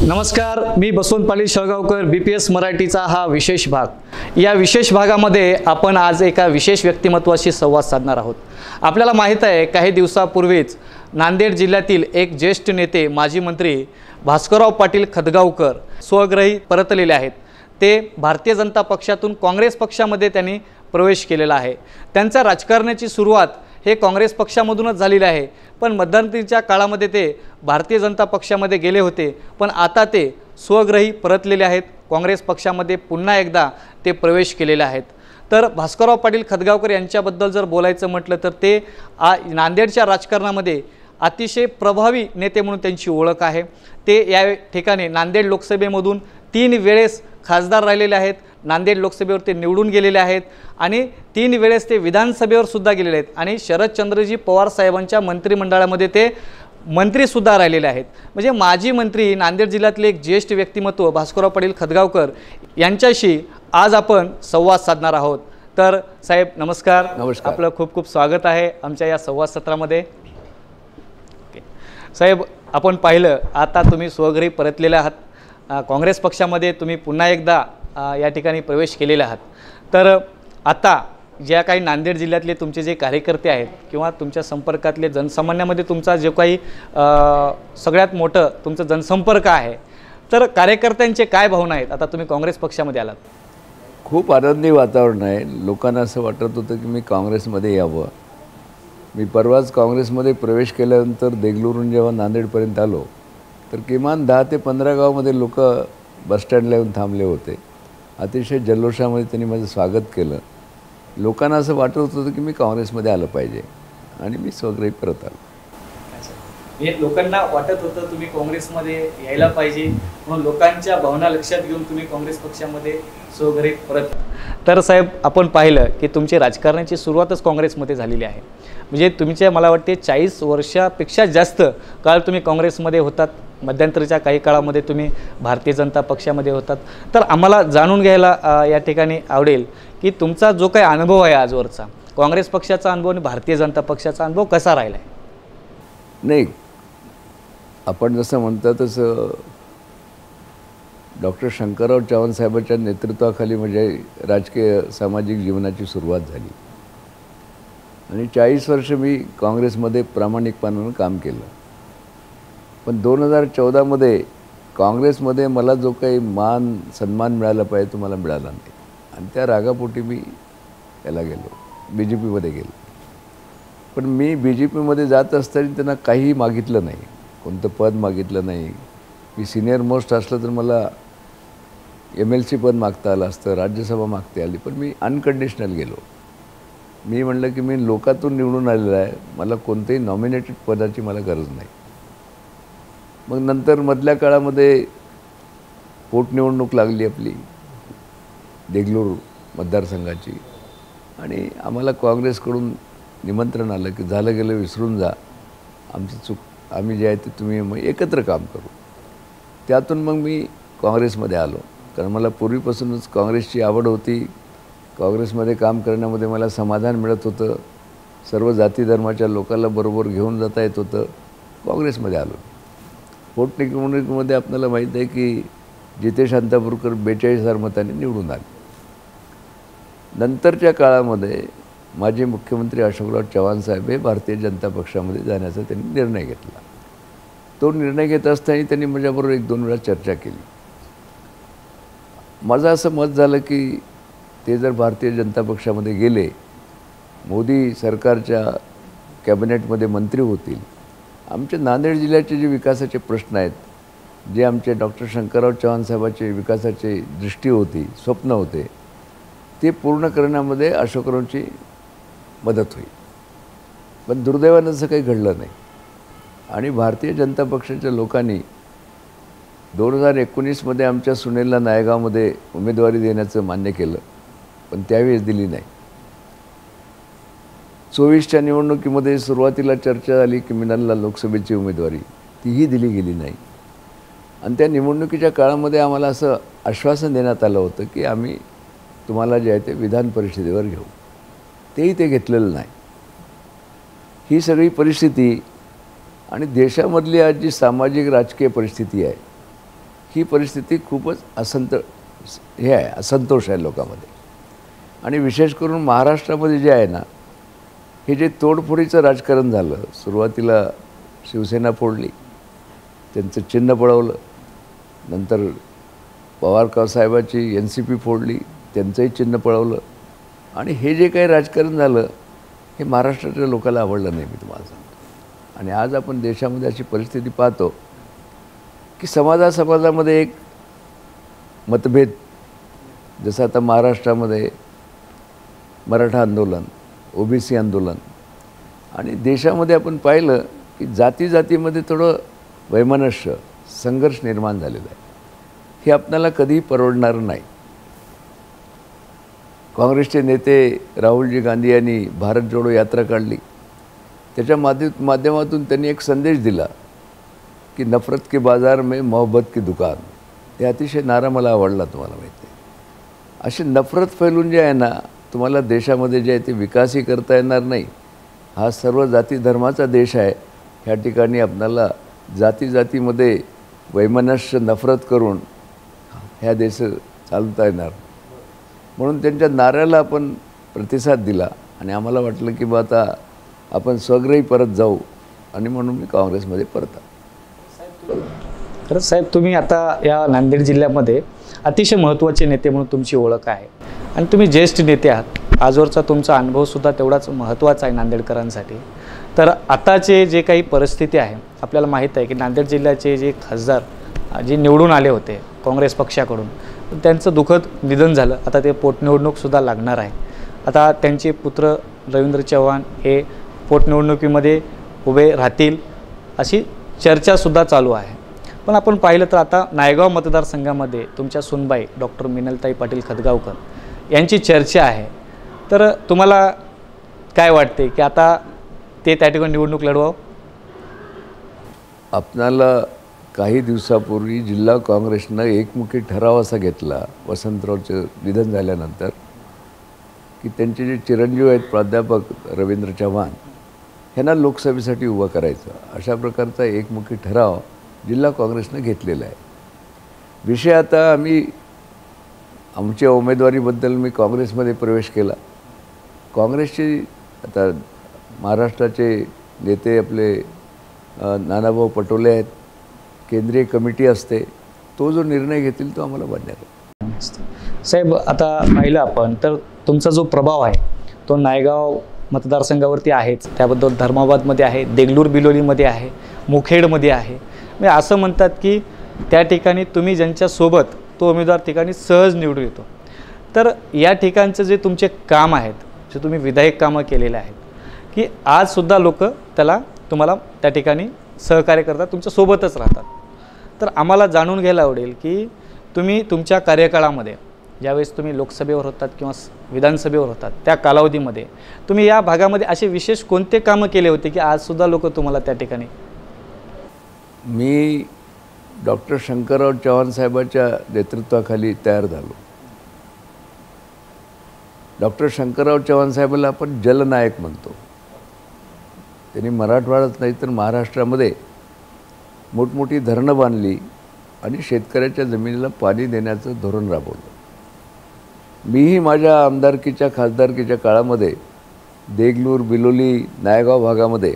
नमस्कार, मी बसवंत पाटील शळगावकर, BPS मराठीचा हा विशेष भाग। या विशेष भागामध्ये आपण आज एका विशेष व्यक्तिमत्वाशी संवाद साधणार आहोत। आपल्याला माहित आहे, काही दिवसापूर्वीच नांदेड जिल्ह्यातील एक ज्येष्ठ नेते, माजी मंत्री भास्करराव पाटील खदगावकर स्वग्रही परतलेले आहेत। ते भारतीय जनता पक्षातून काँग्रेस पक्षामध्ये त्यांनी प्रवेश केलेला आहे। त्यांच्या राजकारणाची सुरुवात हे काँग्रेस पक्षामधूनच झालेली आहे, पण मध्यंतरीच्या काळामध्ये ते भारतीय जनता पक्षामध्ये गेले होते, पण आता ते स्वग्रही परतलेले आहेत। काँग्रेस पक्षामध्ये पुन्हा एकदा ते प्रवेश केलेले आहेत। तर भास्करराव पाटील खदगावकर यांच्याबद्दल जर बोलायचं म्हटलं तर ते नांदेडच्या राजकारणामध्ये अतिशय प्रभावी नेते म्हणून त्यांची ओळख आहे। ते या ठिकाणी नांदेड लोकसभेमधून 3 वेळेस खासदार राहिलेले आहेत। नांदेड लोकसभेवर ते निवडून गेलेले आहेत आणि 3 वेळेस ते विधानसभेवर सुद्धा गेलेले आहेत आणि शरदचंद्रजी पवार साहेबांच्या मंत्रिमंडळामध्ये ते मंत्री सुद्धा राहिलेले आहेत। म्हणजे माजी मंत्री, नांदेड जिल्ह्यातले एक ज्येष्ठ व्यक्तिमत्व भास्करराव पाटील खदगावकर यांच्याशी आज आपण संवाद साधणार आहोत। तर साहेब नमस्कार। नमस्कार। आपलं खूप खूप स्वागत आहे आमच्या या संवाद सत्रामध्ये। साहेब, आपण पाहिलं आता तुम्ही स्वग्रही परतलेले आहात। काँग्रेस पक्षामध्ये तुम्ही पुन्हा एकदा या ठिकाणी प्रवेश केलेला आहात। तर आता ज्या काही नांदेड जिल्ह्यातले तुमचे जे कार्यकर्ते आहेत किंवा तुमच्या संपर्कातले जनसामान्यामध्ये तुमचा जो काही सगळ्यात मोठं तुमचं जनसंपर्क आहे, तर कार्यकर्त्यांचे काय भावना आहेत आता तुम्ही काँग्रेस पक्षामध्ये आलात? खूप आनंदी वातावरण आहे। लोकांना असं वाटत होतं की मी काँग्रेसमध्ये यावं। मी परवाच काँग्रेसमध्ये प्रवेश केल्यानंतर देगलूरून जेव्हा नांदेडपर्यंत आलो तर किमान 10 ते 15 गावामध्ये लोक बसस्टँडला येऊन थांबले होते। अतिशय जल्लोषामध्ये त्यांनी माझं स्वागत केलं। लोकांना असं वाटत होतं की मी काँग्रेसमध्ये आलं पाहिजे आणि मी स्वग्रही परत आलो। हे लोकांना वाटत होतं तुम्ही काँग्रेसमध्ये यायला पाहिजे, म्हणून लोकांच्या भावना लक्षात घेऊन तुम्ही काँग्रेस पक्षामध्ये स्वग्रही परत। तर साहेब, आपण पाहिलं की तुमची राजकारणाची सुरुवातच काँग्रेसमध्ये झालेली आहे। म्हणजे तुमच्या मला वाटते 40 वर्षापेक्षा जास्त काळ तुम्ही काँग्रेसमध्ये होतात। मध्यंतरीच्या काही काळामध्ये तुम्ही भारतीय जनता पक्षामध्ये होतात। तर आम्हाला जाणून घ्यायला या ठिकाणी आवडेल की तुमचा जो काही अनुभव आहे आजवरचा, काँग्रेस पक्षाचा अनुभव आणि भारतीय जनता पक्षाचा अनुभव कसा राहिला आहे? नाही, आपण जसं म्हणता तसं डॉक्टर शंकरराव चव्हाण साहेबांच्या नेतृत्वाखाली म्हणजे राजकीय सामाजिक जीवनाची सुरुवात झाली आणि 40 वर्ष मी काँग्रेसमध्ये प्रामाणिकपणानं काम केलं। पण 2014मध्ये काँग्रेसमध्ये मला जो काही मान सन्मान मिळाला पाहिजे तो मला मिळाला नाही आणि त्या रागापोटी मी याला गेलो, BJPमध्ये गेलो। पण मी BJPमध्ये जात असताना त्यांना काहीही मागितलं नाही, कोणतं पद मागितलं नाही। मी सिनियर मोस्ट असलं तर मला MLC पद मागता आलं असतं, राज्यसभा मागता आली, पण मी अनकंडिशनल गेलो। मी म्हणलं की मी लोकातून निवडून आलेला आहे, मला कोणत्याही नॉमिनेटेड पदाची मला गरज नाही। मग नंतर मधल्या काळामध्ये पोटनिवडणूक लागली आपली देगलूर मतदारसंघाची आणि आम्हाला काँग्रेसकडून निमंत्रण आलं की झालं गेलं विसरून जा, आमची चूक, आम्ही जे आहे ते तुम्ही मग एकत्र काम करू। त्यातून मग मी काँग्रेसमध्ये आलो, कारण मला पूर्वीपासूनच काँग्रेसची आवड होती। काँग्रेसमध्ये काम करण्यामध्ये मला समाधान मिळत होतं। सर्व जाती धर्माच्या लोकांना बरोबर घेऊन जाता येत होतं। काँग्रेसमध्ये आलो। पोटनिवडणुकीमध्ये आपल्याला माहीत आहे की जितेश अंतापूरकर 42,000 मतांनी निवडून आले। नंतरच्या काळामध्ये माजी मुख्यमंत्री अशोकराव चव्हाण साहेब हे भारतीय जनता पक्षामध्ये जाण्याचा त्यांनी निर्णय घेतला। तो निर्णय घेत असताना त्यांनी माझ्याबरोबर 1-2 वेळा चर्चा केली। माझं असं मत झालं की ते जर भारतीय जनता पक्षामध्ये गेले, मोदी सरकारच्या कॅबिनेटमध्ये मंत्री होतील, आमच्या नांदेड जिल्ह्याचे जे विकासाचे प्रश्न आहेत, जे आमचे डॉक्टर शंकरराव चव्हाण साहेबांचे विकासाची दृष्टी होती, स्वप्न होते, ते पूर्ण करण्यामध्ये अशोकरावांची मदत होईल। पण दुर्दैवानं असं काही घडलं नाही आणि भारतीय जनता पक्षाच्या लोकांनी 2019मध्ये आमच्या सुनेलला नायगावमध्ये उमेदवारी देण्याचं मान्य केलं, पण त्यावेळेस दिली नाही। 24च्या निवडणुकीमध्ये सुरुवातीला चर्चा झाली की मिनालला लोकसभेची उमेदवारी, तीही दिली गेली नाही आणि त्या निवडणुकीच्या काळामध्ये आम्हाला असं आश्वासन देण्यात आलं होतं की आम्ही तुम्हाला जे आहे ते विधान परिषदेवर घेऊ, तेही ते घेतलेलं नाही। ही सगळी परिस्थिती आणि देशामधली आज जी सामाजिक राजकीय परिस्थिती आहे ही परिस्थिती खूपच असंतोष आहे लोकांमध्ये. आणि विशेष करून महाराष्ट्रामध्ये जे आहे ना, हे जे तोडफोडीचं राजकारण झालं, सुरुवातीला शिवसेना फोडली, त्यांचं चिन्ह पळवलं, नंतर पवार साहेबाची NCP फोडली, त्यांचंही चिन्ह पळवलं, आणि हे जे काही राजकारण झालं हे महाराष्ट्राच्या लोकांना आवडलं नाही, मी तुम्हाला सांगतो. आणि आज आपण देशामध्ये अशी परिस्थिती पाहतो की समाजामध्ये एक मतभेद, जसं आता महाराष्ट्रामध्ये मराठा आंदोलन, OBC आंदोलन, आणि देशामध्ये आपण पाहिलं की जातीमध्ये थोडं वैमनस्य, संघर्ष निर्माण झालेला आहे. हे आपल्याला कधीही परवडणार नाही. काँग्रेसचे नेते राहुलजी गांधी यांनी भारत जोडो यात्रा काढली. त्याच्या माध्यमातून त्यांनी एक संदेश दिला की नफरत के बाजार में मोहब्बत की दुकान. हे अतिशय नारा मला आवडला, तुम्हाला माहिती आहे. अशी नफरत फैलून जे आहे ना, तुम्हाला देशामध्ये जे आहे ते विकासही करता येणार नाही. हा सर्व जाती धर्माचा देश आहे. ह्या ठिकाणी आपल्याला जातीमध्ये वैमनस्य, नफरत करून ह्या देश चालवता येणार. म्हणून त्यांच्या नाऱ्याला आपण प्रतिसाद दिला आणि आम्हाला वाटलं की बा आता आपण स्वगृही परत जाऊ, आणि म्हणून मी काँग्रेसमध्ये परत आलो. खरंच साहेब, तुम्ही आता या नांदेड जिल्ह्यामध्ये अतिशय महत्त्वाचे नेते म्हणून तुमची ओळख आहे आणि तुम्ही ज्येष्ठ नेते आहात. आजवरचा तुमचा अनुभवसुद्धा तेवढाच महत्त्वाचा आहे नांदेडकरांसाठी. तर आताचे जे काही परिस्थिती आहे, आपल्याला माहीत आहे की नांदेड जिल्ह्याचे जे खासदार जे निवडून आले होते काँग्रेस पक्षाकडून, त्यांचं दुःखद निधन झालं. आता ते पोटनिवडणूकसुद्धा लागणार आहे. आता त्यांचे पुत्र रवींद्र चव्हाण हे पोटनिवडणुकीमध्ये उभे राहतील अशी चर्चासुद्धा चालू आहे. पण आपण पाहिलं तर आता नायगाव मतदारसंघामध्ये तुमच्या सुनबाई डॉक्टर मिनलताई पाटील खदगावकर यांची चर्चा आहे. तर तुम्हाला काय वाटते की आता ते त्या ठिकाणी निवडणूक लढवावं? आपणाला काही दिवसापूर्वी जिल्हा काँग्रेसनं एकमुखी ठराव असा घेतला वसंतरावचं निधन झाल्यानंतर की त्यांचे जे चिरंजीव आहेत प्राध्यापक रवींद्र चव्हाण ह्यांना लोकसभेसाठी उभं करायचं, अशा प्रकारचा एकमुखी ठराव जिल्हा काँग्रेसनं घेतलेला आहे. विषय आता आमच्या उमेदवारीबद्दल मी काँग्रेसमध्ये प्रवेश केला. काँग्रेसचे आता महाराष्ट्राचे नेते आपले नानाभाऊ पटोले आहेत. केंद्रीय कमिटी असते, तो जो निर्णय घेतील तो आम्हाला मान्य आहे. साहेब, आता पाहिलं आपण तर तुमचा जो प्रभाव आहे तो नायगाव मतदारसंघावरती आहेच, त्याबद्दल धर्माबादमध्ये आहे, देगलूर बिलोलीमध्ये आहे, मुखेडमध्ये आहे. म्हणजे असं म्हणतात की त्या ठिकाणी तुम्ही ज्यांच्यासोबत तो उमेदवार ठिकाणी सहज निवडून येतो. तर या ठिकाणचं जे तुमचे काम आहेत, जे तुम्ही विधायक कामं केलेले आहेत, की आजसुद्धा लोक तुम्हाला त्या ठिकाणी सहकार्य करतात, तुमच्यासोबतच राहतात. तर आम्हाला जाणून घ्यायला आवडेल की तुम्ही तुमच्या कार्यकाळामध्ये ज्यावेळेस तुम्ही लोकसभेवर होतात किंवा विधानसभेवर होतात त्या कालावधीमध्ये तुम्ही या भागामध्ये असे विशेष कोणते कामं केले होते की आजसुद्धा लोक तुम्हाला त्या ठिकाणी? मी डॉक्टर शंकरराव चव्हाण साहेबांच्या नेतृत्वाखाली तयार झालो. डॉक्टर शंकरराव चव्हाण साहेबांना आपण जलनायक म्हणतो. त्यांनी मराठवाड्यात नाही तर महाराष्ट्रामध्ये मोठमोठी धरणं बांधली आणि शेतकऱ्याच्या जमिनीला पाणी देण्याचं धोरण राबवलं. मीही माझ्या आमदारकीच्या खासदारकीच्या काळामध्ये देगलूर, बिलोली, नायगाव भागामध्ये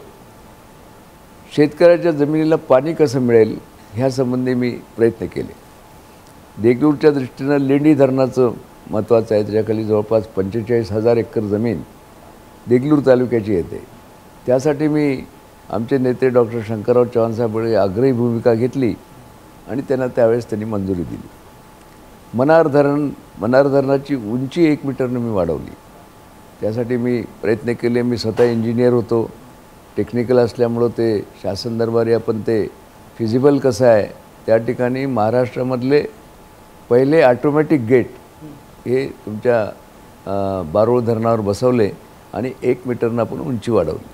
शेतकऱ्याच्या जमिनीला पाणी कसं मिळेल ह्यासंबंधी मी प्रयत्न केले. देगलूरच्या दृष्टीनं लेंडी धरणाचं महत्त्वाचं आहे. त्याच्याखाली जवळपास 45,000 एकर जमीन देगलूर तालुक्याची येते. त्यासाठी मी आमचे नेते डॉक्टर शंकरराव चव्हाण साहेबांनी आग्रही भूमिका घेतली आणि त्यावेळेस त्यांनी मंजुरी दिली. मनार धरणाची उंची 1 मीटरनं मी वाढवली. त्यासाठी मी प्रयत्न केले. मी स्वतः इंजिनियर होतो. टेक्निकल असल्यामुळं ते शासन दरबारी आपण ते फिजिबल कसं आहे त्या ठिकाणी महाराष्ट्रामधले पहिले ऑटोमॅटिक गेट हे तुमच्या बारोळ धरणावर बसवले आणि 1 मीटरनं आपण उंची वाढवली.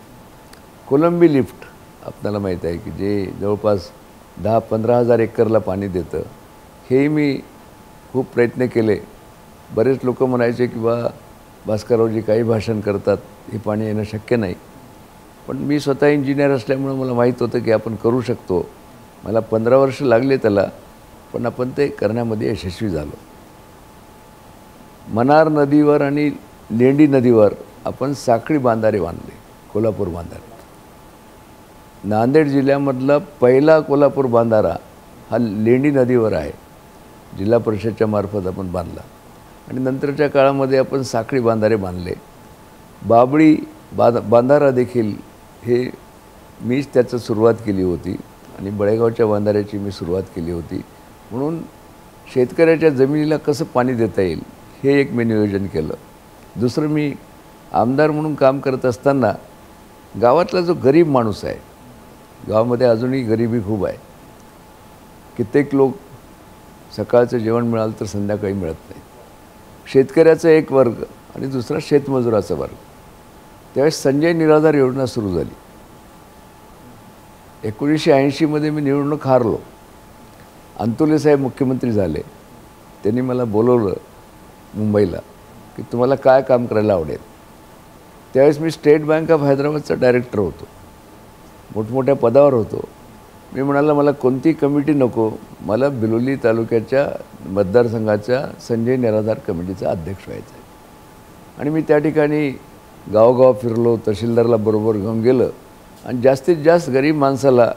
कोलंबी लिफ्ट आपल्याला माहीत आहे की जे जवळपास 10-15,000 एकरला पाणी देतं. हेही मी खूप प्रयत्न केले. बरेच लोक म्हणायचे की भास्कररावजी काही भाषण करतात, हे पाणी येणं शक्य नाही. पण मी स्वतः इंजिनियर असल्यामुळं मला माहीत होतं की आपण करू शकतो. मला 15 वर्ष लागले त्याला, पण आपण ते करण्यामध्ये यशस्वी झालो. मनार नदीवर आणि लेंडी नदीवर आपण साखळी बांधारे बांधले, कोल्हापूर बांधारे. नांदेड जिल्ह्यामधला पहिला कोल्हापूर बांधारा हा लेंडी नदीवर आहे, जिल्हा परिषदच्या मार्फत आपण बांधला. आणि नंतरच्या काळामध्ये आपण साखळी बांधारे बांधले. बाबळी बांधारा देखील हे मीच त्याचं सुरुवात केली होती आणि बळेगावच्या बांधाऱ्याची मी सुरुवात केली होती. म्हणून शेतकऱ्याच्या जमिनीला कसं पाणी देता येईल हे एक मी नियोजन केलं. दुसरं, मी आमदार म्हणून काम करत असताना गावातला जो गरीब माणूस आहे, गावामध्ये अजूनही गरिबी खूप आहे. कित्येक लोक सकाळचं जेवण मिळालं तर संध्याकाळी मिळत नाही. शेतकऱ्याचा एक वर्ग आणि दुसरा शेतमजुराचा वर्ग. त्यावेळेस संजय निराधार योजना सुरू झाली. 1980मध्ये मी निवडणूक हारलो. अंतुले साहेब मुख्यमंत्री झाले. त्यांनी मला बोलवलं मुंबईला की तुम्हाला काय काम करायला आवडेल. त्यावेळेस मी स्टेट बँक ऑफ हैदराबादचा डायरेक्टर होतो, मोठमोठ्या पदावर होतो. मी म्हणाला मला कोणती कमिटी नको, मला बिलोली तालुक्याच्या मतदारसंघाच्या संजय निराधार कमिटीचा अध्यक्ष व्हायचा आहे. आणि मी त्या ठिकाणी गावोगाव फिरलो, तहसीलदारला बरोबर घेऊन गेलं आणि जास्तीत जास्त गरीब माणसाला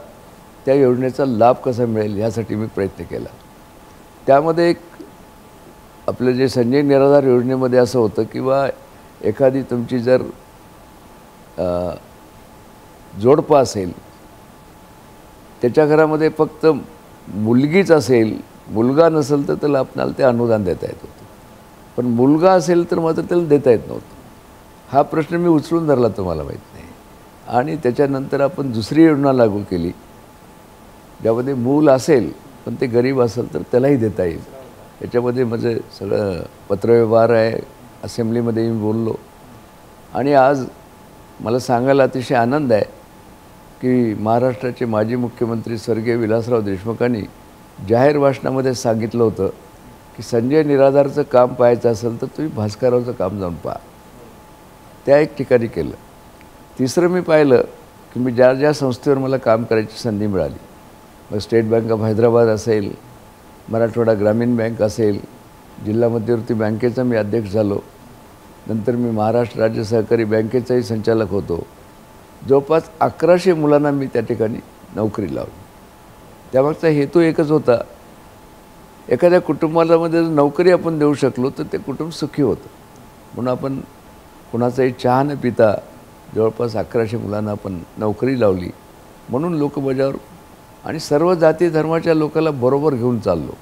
त्या योजनेचा लाभ कसा मिळेल यासाठी मी प्रयत्न केला. त्यामध्ये एक आपलं जे संजय निराधार योजनेमध्ये असं होतं किंवा एखादी तुमची जर जोडपा असेल, त्याच्या घरामध्ये फक्त मुलगीच असेल, मुलगा नसेल तर त्याला आपणाला ते अनुदान देता येत होतं. पण मुलगा असेल तर मात्र त्याला देता येत नव्हतं. हा प्रश्न मी उचलून धरला, तुम्हाला माहीत नाही. आणि त्याच्यानंतर आपण दुसरी योजना लागू केली, ज्यामध्ये मूल असेल पण ते गरीब असेल तर त्यालाही देता येईल. त्याच्यामध्ये माझं सगळं पत्रव्यवहार आहे, असेंब्लीमध्ये मी बोललो. आणि आज मला सांगायला अतिशय आनंद आहे की महाराष्ट्राचे माजी मुख्यमंत्री स्वर्गीय विलासराव देशमुखांनी जाहीर भाषणामध्ये सांगितलं होतं की संजय निराधारचं काम पाहायचं असेल तर तुम्ही भास्कररावचं काम जाऊन पहा. त्या एक ठिकाणी केलं. तिसरं मी पाहिलं की मी ज्या ज्या संस्थेवर मला काम करायची संधी मिळाली, मग स्टेट बँक ऑफ हैदराबाद असेल, मराठवाडा ग्रामीण बँक असेल, जिल्हा मध्यवर्ती बँकेचा मी अध्यक्ष झालो. नंतर मी महाराष्ट्र राज्य सहकारी बँकेचाही संचालक होतो. जवळपास 1100 मुलांना मी त्या ठिकाणी नोकरी लावली. त्यामागचा हेतू एकच होता, एखाद्या कुटुंबामध्ये नोकरी आपण देऊ शकलो तर ते कुटुंब सुखी होतं. म्हणून आपण कुणाचाही चहा न पिता जवळपास 1100 मुलांना आपण नोकरी लावली. म्हणून लोकबजावर आणि सर्व जाती धर्माच्या लोकांना बरोबर घेऊन चाललो.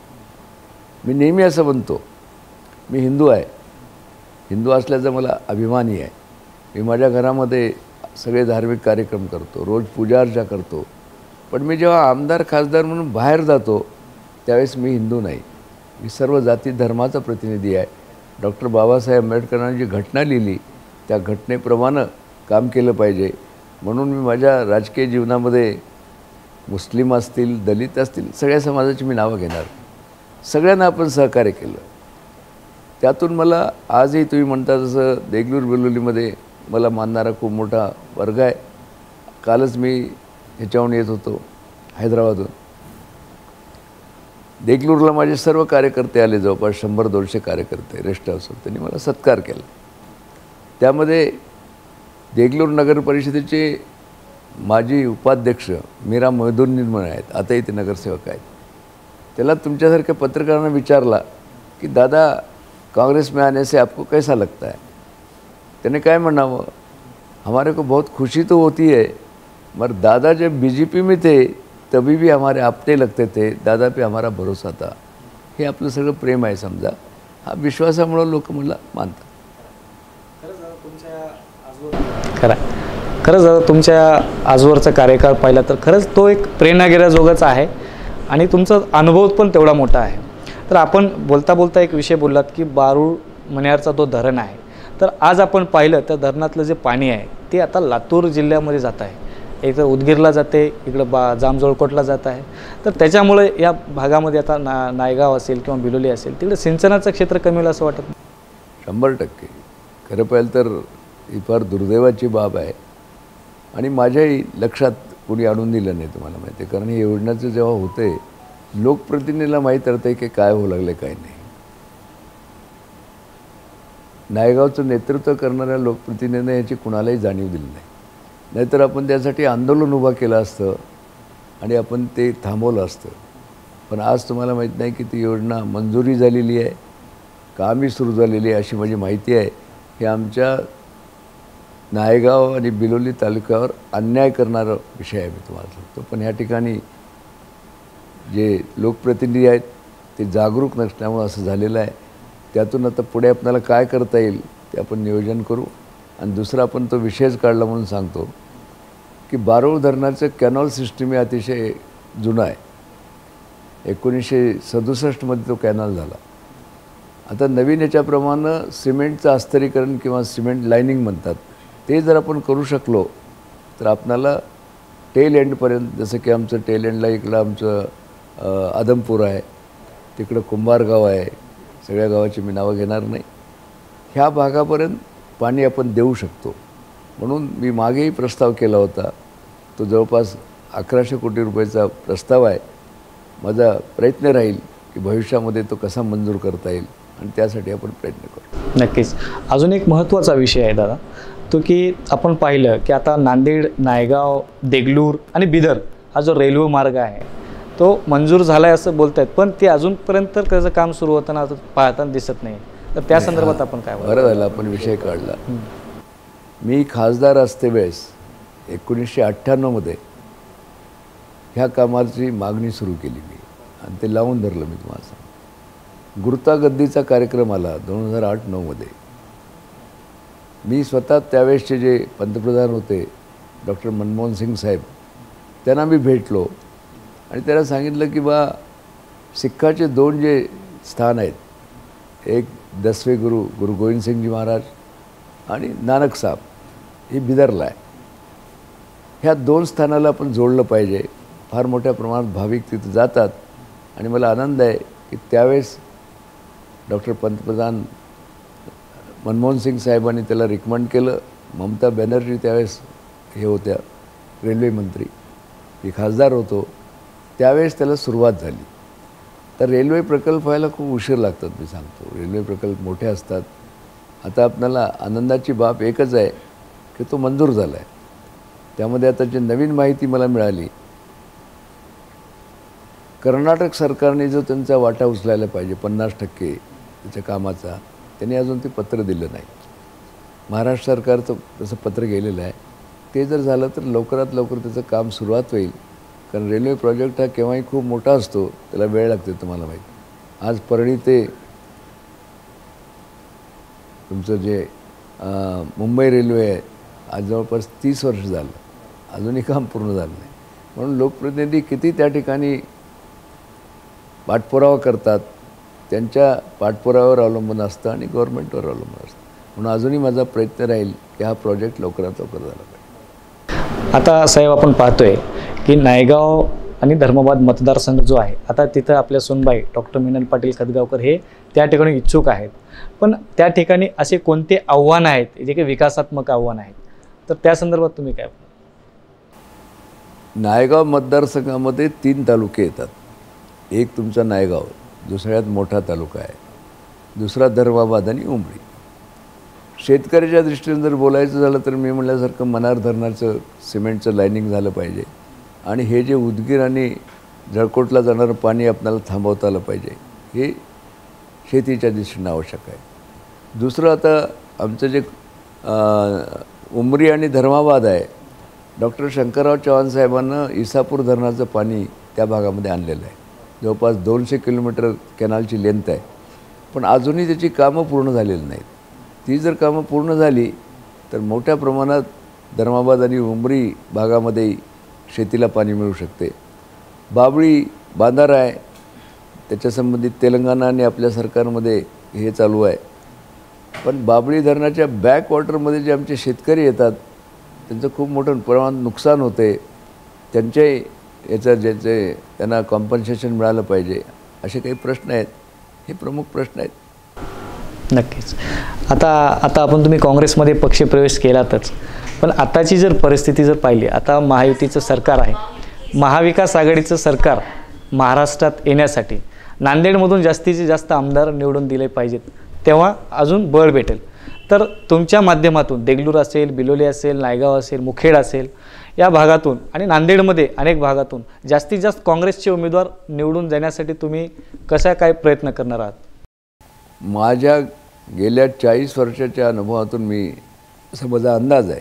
मी नेहमी असं म्हणतो, मी हिंदू आहे, हिंदू असल्याचा मला अभिमानही आहे. मी माझ्या घरामध्ये सगळे धार्मिक कार्यक्रम करतो, रोज पूजाअर्चा करतो. पण मी जेव्हा आमदार खासदार म्हणून बाहेर जातो त्यावेळेस मी हिंदू नाही, मी सर्व जाती धर्माचा प्रतिनिधी आहे. डॉक्टर बाबासाहेब आंबेडकरांनी जी घटना लिहिली त्या घटनेप्रमाणे काम केलं पाहिजे. म्हणून मी माझ्या राजकीय जीवनामध्ये मुस्लिम असतील, दलित असतील, सगळ्या समाजाची मी नावं घेणार. सगळ्यांना आपण सहकार्य केलं. त्यातून मला आजही तुम्ही म्हणता तसं देगलूर बिलोलीमध्ये मला मानणारा खूप मोठा वर्ग आहे. कालच मी ह्याच्याहून येत होतो हैदराबादहून. देगलूरला माझे सर्व कार्यकर्ते आले, जवळपास 100-200 कार्यकर्ते रेस्ट हाऊसवर. त्यांनी मला सत्कार केला. त्यामध्ये देगलूर नगर परिषदेचे माजी उपाध्यक्ष मीरा मोहिदुद्दीन म्हणून आहेत, आताही ते नगरसेवक आहेत. त्याला तुमच्यासारख्या पत्रकारांना विचारला की दादा कांग्रेस में आने से आपको कैसा लगता है. त्याने काय म्हणावं, हमारे को बहुत खुशी तो होती है, मगर दादा जब बीजेपी में थे तभी भी हमारे अपने लगते थे, दादा पे हमारा भरोसा था. हे आपलं सगळं प्रेम आहे समजा. हा विश्वासामुळे लोक मला मानतात. खरंच दादा तुमच्या आजवरचा कार्यकाळ पाहिला तर खरंच तो एक प्रेरणा घेण्याजोगाच आहे आणि तुमचा अनुभव पण तेवढा मोठा आहे. तर आपण बोलता बोलता एक विषय बोललात की बारूळ मण्यारचा तो धरण आहे. तर आज आपण पाहिलं तर धरणातलं जे पाणी आहे ते आता लातूर जिल्ह्यामध्ये जात आहे. एक तर उदगीरला जाते, इकडं जामजोळकोटला जात आहे. तर त्याच्यामुळे या भागामध्ये आता नायगाव असेल किंवा बिलोली असेल तिकडे सिंचनाचं क्षेत्र कमी होईल असं वाटत नाही. 100%. खरं पाहिलं तर ही फार दुर्दैवाची बाब आहे आणि माझ्याही लक्षात कोणी आणून दिलं नाही, तुम्हाला माहिती आहे. कारण हे योजनेचं जेव्हा होते लोकप्रतिनिधीला माहीत राहतं की काय होऊ लागलं काय नाही. नायगावचं नेतृत्व करणाऱ्या लोकप्रतिनिधीने याची कुणालाही जाणीव दिली नाही. नाहीतर आपण त्यासाठी आंदोलन उभा केलं असतं आणि आपण ते थांबवलं असतं. पण आज तुम्हाला माहीत नाही की ती योजना मंजुरी झालेली आहे, कामही सुरू झालेली आहे अशी माझी माहिती आहे. हे आमच्या नायगाव आणि बिलोली तालुक्यावर अन्याय करणारा विषय आहे, मी तुम्हाला सांगतो. पण ह्या ठिकाणी जे लोकप्रतिनिधी आहेत ते जागरूक नसल्यामुळे असं झालेलं आहे. त्यातून आता पुढे आपल्याला काय करता येईल ते आपण नियोजन करू. आणि दुसरा आपण तो विषयच काढला म्हणून सांगतो की बारोळ धरणाचं कॅनॉल सिस्टीम हे अतिशय जुनं आहे. 1967 मध्ये तो कॅनॉल झाला. आता नवीन याच्याप्रमाणे सिमेंटचं अस्तरीकरण किंवा सिमेंट लायनिंग म्हणतात ते जर आपण करू शकलो तर आपल्याला टेल एंडपर्यंत, जसं की आमचं टेल एंडला इकडं आमचं आदमपूर आहे, तिकडं कुंभारगाव आहे, सगळ्या गावाची मी नावं घेणार नाही, ह्या भागापर्यंत पाणी आपण देऊ शकतो. म्हणून मी मागेही प्रस्ताव केला होता. तो जवळपास 1100 कोटी रुपयाचा प्रस्ताव आहे. माझा प्रयत्न राहील की भविष्यामध्ये तो कसा मंजूर करता येईल आणि त्यासाठी आपण प्रयत्न करू. नक्कीच. अजून एक महत्त्वाचा विषय आहे दादा, तो की आपण पाहिलं की आता नांदेड, नायगाव, देगलूर आणि बिदर हा जो रेल्वे मार्ग आहे तो मंजूर झाला आहे असं बोलत आहेत, पण ते अजूनपर्यंत तर त्याचं काम सुरू होताना पाहताना दिसत नाही. तर त्या संदर्भात आपण काय बरं झालं आपण विषय काढला. मी खासदार असते वेळेस 1998 मध्ये ह्या कामाची मागणी सुरू केली मी आणि ते लावून धरलं. मी तुम्हाला सांगतो, गुरुतागद्दीचा कार्यक्रम आला 2008-09 मध्ये. मी स्वतः त्यावेळेसचे जे पंतप्रधान होते डॉक्टर मनमोहन सिंग साहेब, त्यांना मी भेटलो आणि त्याला सांगितलं की बा सिखाचे 2 जे स्थान आहेत, एक 10वें गुरु गुरु गोविंद सिंगजी महाराज आणि नानक साहब, हे बिदरला आहे. ह्या 2 स्थानाला आपण जोडलं पाहिजे. फार मोठ्या प्रमाणात भाविक तिथे जातात आणि मला आनंद आहे की त्यावेळेस डॉक्टर पंतप्रधान मनमोहन सिंग साहेबांनी त्याला रिकमेंड केलं. ममता बॅनर्जी त्यावेळेस हे होत्या रेल्वे मंत्री, मी खासदार होतो, त्यावेळेस त्याला सुरुवात झाली. तर रेल्वे प्रकल्प व्हायला खूप उशीर लागतात. मी सांगतो, रेल्वे प्रकल्प मोठे असतात. आता आपल्याला आनंदाची बाब एकच आहे की तो मंजूर झाला आहे. त्यामध्ये आता जी नवीन माहिती मला मिळाली, कर्नाटक सरकारने जो त्यांचा वाटा उचलायला पाहिजे 50% त्याच्या कामाचा, त्यांनी अजून ते पत्र दिलं नाही. महाराष्ट्र सरकारचं तसं पत्र गेलेलं आहे. ते जर झालं तर लवकरात लवकर त्याचं काम सुरुवात होईल. कारण रेल्वे प्रोजेक्ट हा केव्हाही खूप मोठा असतो, त्याला वेळ लागते. तुम्हाला माहीत, आज परळी ते तुमचं जे मुंबई रेल्वे आहे, आज जवळपास 30 वर्ष झालं, अजूनही काम पूर्ण झालं नाही. म्हणून लोकप्रतिनिधी किती त्या ठिकाणी पाठपुरावा करतात, त्यांच्या पाठपुराव्यावर अवलंबून असतं आणि गव्हर्नमेंटवर अवलंबून असतं. म्हणून अजूनही माझा प्रयत्न राहील की हा प्रोजेक्ट लवकरात लवकर झाला पाहिजे. आता साहेब आपण पाहतोय की नायगाव आणि धर्माबाद मतदारसंघ जो आहे, आता तिथं आपल्या सुनबाई डॉक्टर मिनल पाटील खदगावकर हे त्या ठिकाणी इच्छुक आहेत. पण त्या ठिकाणी असे कोणते आव्हान आहेत जे काही विकासात्मक आव्हान आहेत, तर त्या संदर्भात तुम्ही काय? नायगाव मतदारसंघामध्ये 3 तालुके येतात. एक तुमचा नायगाव जो सगळ्यात मोठा तालुका आहे, दुसरा धर्माबाद आणि उमरी. शेतकऱ्याच्या दृष्टीने जर बोलायचं झालं तर मी म्हटल्यासारखं मनार धरणाचं सिमेंटचं लायनिंग झालं पाहिजे आणि हे जे उदगीर आणि जळकोटला जाणारं पाणी आपल्याला थांबवता आलं पाहिजे. हे शेतीच्या दृष्टीने आवश्यक आहे. दुसरं, आता आमचं जे उमरी आणि धर्माबाद आहे, डॉक्टर शंकरराव चव्हाण साहेबांना इसापूर धरणाचं पाणी त्या भागामध्ये आणलेलं आहे. जवळपास 200 किलोमीटर कॅनलची लेंथ आहे, पण अजूनही त्याची कामं पूर्ण झालेली नाहीत. ती जर कामं पूर्ण झाली तर मोठ्या प्रमाणात धर्माबाद आणि उमरी भागामध्ये शेतीला पाणी मिळू शकते. बाबळी बांधारा आहे, त्याच्यासंबंधित तेलंगणा आणि आपल्या सरकारमध्ये हे चालू आहे. पण बाबळी धरणाच्या बॅकवॉटरमध्ये जे आमचे शेतकरी येतात त्यांचं खूप मोठं प्रमाणात नुकसान होते. त्यांचे याचं ज्याचे त्यांना कॉम्पन्सेशन मिळालं पाहिजे, असे काही प्रश्न आहेत. हे प्रमुख प्रश्न आहेत. नक्कीच. आता तुम्ही काँग्रेसमध्ये पक्षप्रवेश केलातच, पण आताची जर परिस्थिती जर पाहिली, आता महायुतीचं सरकार आहे, महाविकास आघाडीचं सरकार महाराष्ट्रात येण्यासाठी नांदेडमधून जास्तीत जास्त आमदार निवडून दिले पाहिजेत, तेव्हा अजून बळ भेटेल. तर तुमच्या माध्यमातून देगलूर असेल, बिलोली असेल, नायगाव असेल, मुखेड असेल, या भागातून आणि नांदेडमध्ये अनेक भागातून जास्तीत जास्त काँग्रेसचे उमेदवार निवडून देण्यासाठी तुम्ही कसा काय प्रयत्न करणार आहात? माझ्या गेल्या 40 वर्षाच्या अनुभवातून मी असा माझा अंदाज आहे,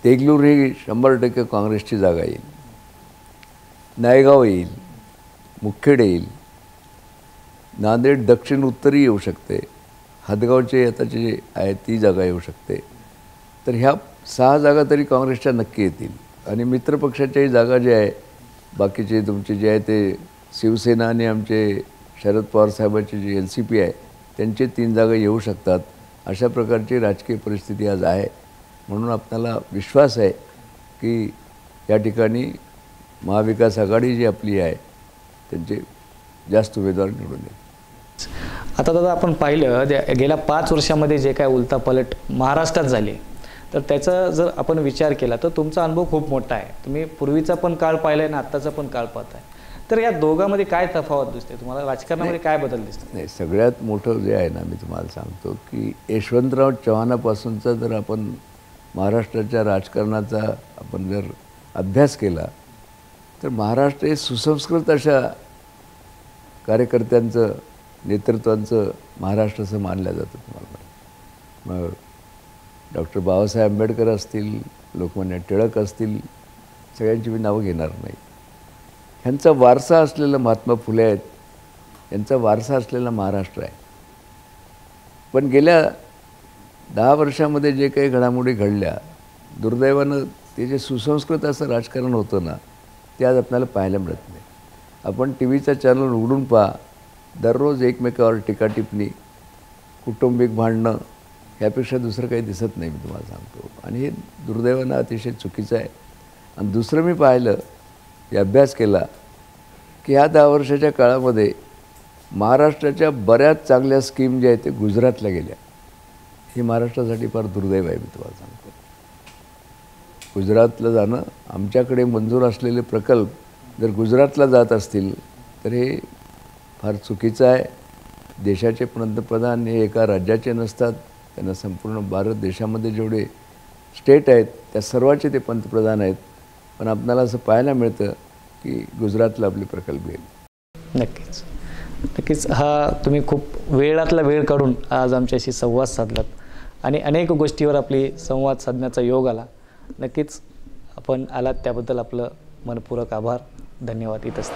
देगलूर ही 100% काँग्रेसची जागा येईल, नायगाव येईल, मुखेड येईल, नांदेड दक्षिण उत्तरही येऊ शकते, हदगावचे आताचे जे आहे ती जागा येऊ शकते. तर ह्या 6 जागा तरी काँग्रेसच्या नक्की येतील. आणि मित्रपक्षाच्याही जागा ज्या आहे, बाकीचे तुमचे जे आहे ते शिवसेना आणि आमचे शरद पवार साहेबांचे जे LCP आहे त्यांचे 3 जागा येऊ शकतात. अशा प्रकारची राजकीय परिस्थिती आज आहे. म्हणून आपल्याला विश्वास आहे की या ठिकाणी महाविकास आघाडी जी आपली आहे त्यांचे जास्त उमेदवार निवडून येतील. आता दादा आपण पाहिलं गेल्या 5 वर्षामध्ये जे काय उलथापालट महाराष्ट्रात झाली, तर त्याचा जर आपण विचार केला तर तुमचा अनुभव खूप मोठा आहे. तुम्ही पूर्वीचा पण काळ पाहिला आहे आणि आत्ताचा पण काळ पाहताय. तर या दोघांमध्ये काय तफावत दिसते तुम्हाला? राजकारणामध्ये काय बदल दिसतो? नाही, सगळ्यात मोठं जे आहे ना, मी तुम्हाला सांगतो की यशवंतराव चव्हाणापासूनचा जर आपण महाराष्ट्राच्या राजकारणाचा आपण जर अभ्यास केला तर महाराष्ट्र हे सुसंस्कृत अशा कार्यकर्त्यांचं नेतृत्वांचं महाराष्ट्र असं मानलं जातं. तुम्हाला मग डॉक्टर बाबासाहेब आंबेडकर असतील, लोकमान्य टिळक असतील, सगळ्यांची मी नावं घेणार नाही. ह्यांचा वारसा असलेला महात्मा फुले आहेत, यांचा वारसा असलेला महाराष्ट्र आहे. पण गेल्या 10 वर्षामध्ये जे काही घडामोडी घडल्या, दुर्दैवानं ते जे सुसंस्कृत असं राजकारण होतं ना, ते आज आपल्याला पाहायला मिळत नाही. आपण टीव्हीचा चॅनल उघडून पहा, दररोज एकमेकावर टीकाटिप्पणी, कौटुंबिक भांडणं, ह्यापेक्षा दुसरं काही दिसत नाही, मी तुम्हाला सांगतो. आणि हे दुर्दैवानं अतिशय चुकीचं आहे. आणि दुसरं मी पाहिलं, अभ्यास केला की ह्या 10 वर्षाच्या काळामध्ये महाराष्ट्राच्या बऱ्याच चांगल्या स्कीम ज्या आहेत ते गुजरातला गेल्या. ही महाराष्ट्रासाठी फार दुर्दैव आहे, मी तुम्हाला सांगतो. गुजरातला जाणं, आमच्याकडे मंजूर असलेले प्रकल्प जर गुजरातला जात असतील तर हे फार चुकीचं आहे. देशाचे पंतप्रधान हे एका राज्याचे नसतात, त्यांना संपूर्ण भारत देशामध्ये जेवढे स्टेट आहेत त्या सर्वाचे ते पंतप्रधान आहेत. पण आपल्याला असं पाहायला मिळतं की गुजरातला आपले प्रकल्प गेले. नक्कीच नक्कीच. हा तुम्ही खूप वेळातला वेळ काढून आज आमच्याशी संवाद साधलात आणि अनेक गोष्टीवर आपली संवाद साधण्याचा योग आला. नक्कीच आपण आलात त्याबद्दल आपलं मनपूर्वक आभार. धन्यवाद. इथंच